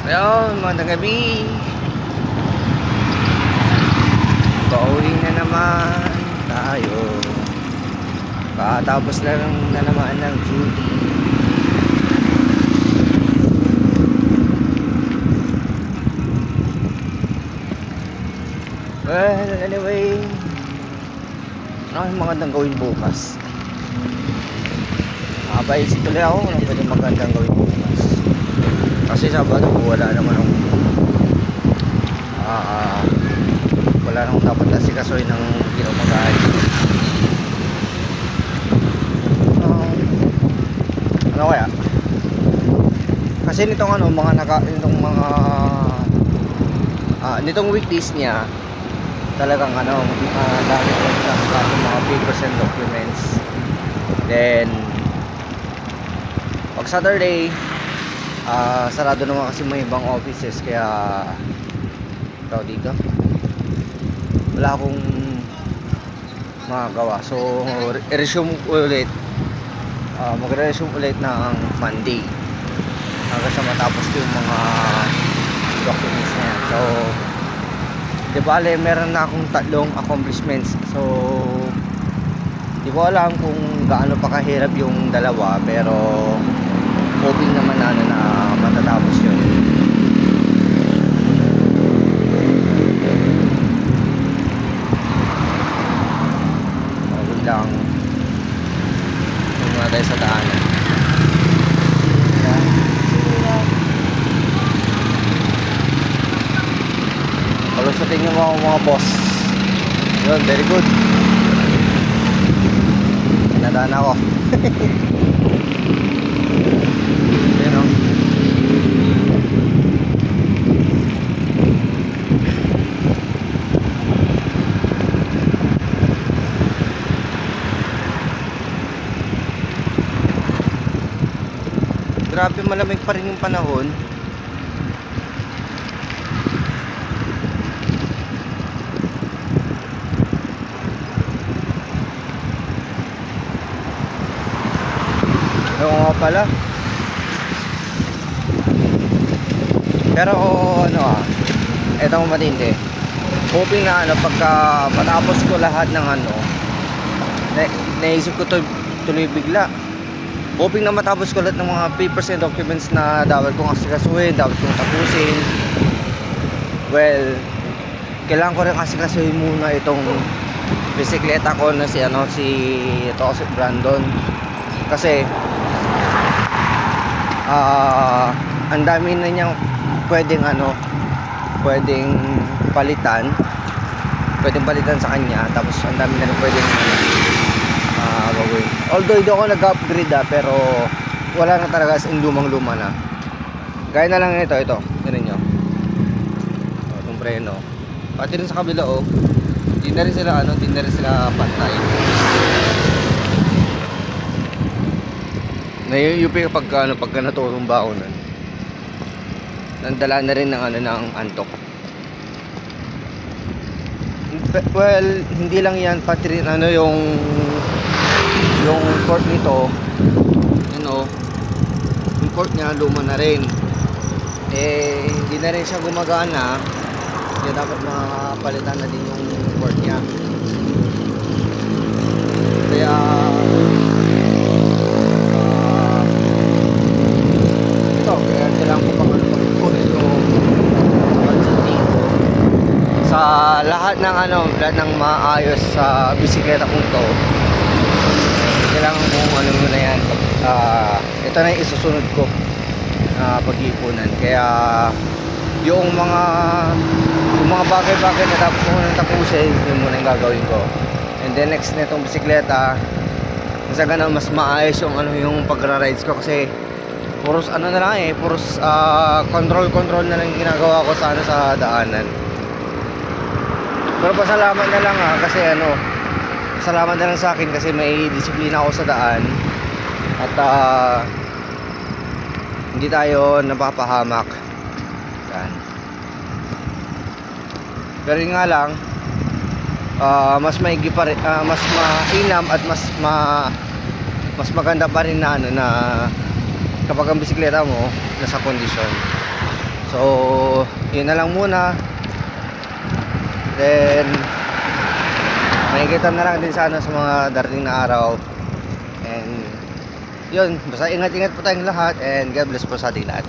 Ayun, magandang gabi. Pauwi na naman tayo. Katapos na naman ng duty. Well, anyway, ano yung magandang gawin bukas? Nakapaisip tuloy ako kung pwede magandang gawin bukas. Kasi Sabado wala naman akong wala nang dapat asikasuhin ng ginumagahan. Ano kaya? Kasi nitong nitong weekdays niya talagang dami ko mga papers and documents. Then pag Saturday sarado naman kasi may ibang offices, kaya dito wala akong magagawa. So resume ulit, magre-resume ulit ng Monday hanggang sa matapos ko yung mga documents na yan. So di bale meron na akong 3 accomplishments. So di ko alam kung gaano pa kahirap yung dalawa, pero hoping naman na matatapos yun. Hoping lang muna tayo sa daanan. Palusutin nyo mga boss. Yun, very good. Nadaan ako. Yun o. Grabe, malamig pa rin yung panahon. Oo nga pala. Pero etong matindi. Hoping na pagka matapos ko lahat ng naisip ko tuloy bigla. Hoping na matapos ko lahat ng mga papers and documents na dapat kong asikasuhin, dapat kong tapusin. Well, kailangan ko rin asikasuhin muna itong bisikleta ko na si Brandon. Kasi ang dami na niyang pwedeng palitan sa kanya. Tapos ang dami na rin pwedeng gagawin. Although hindi ako nag-upgrade pero wala na talaga, as in lumang-luma na. Gaya na lang ito. Tignan nyo. Itong preno. Pati rin sa kabila Hindi na rin sila pantay. Nayuyupi pagka naturumba ako nun. Nandala na rin ng antok. Well, hindi lang yan, pati rin yung court nito, yung court niya luma na rin. Hindi na rin siya gumagana, kaya dapat mapalitan na din yung court niya. Kaya kailangan ko pang pagkunin yung budget dito sa lahat ng maayos sa bisikleta kong to. Kailangan kong muna yan. Ito na yung isusunod ko pag-iipunan. Kaya yung mga bagay-bagay na dapat ko nang tapusin, yun muna yung gagawin ko. And then next na itong bisikleta, sa ganun mas maayos yung pagra-rides ko. Kasi puros puros control na lang ginagawa ko sa daanan. Pero pasalamat na lang kasi salamat na lang sa akin kasi may disiplina ako sa daan. At hindi tayo napapahamak. Yan. Pero yun nga lang, mas maigi pa rin, mas mainam at mas maganda pa rin na kapag ang bisikleta mo nasa kondisyon. So yun na lang muna. Then makikita na lang din sana sa mga darating na araw. And yun, basta ingat-ingat po tayong lahat, and God bless po sa ating lahat.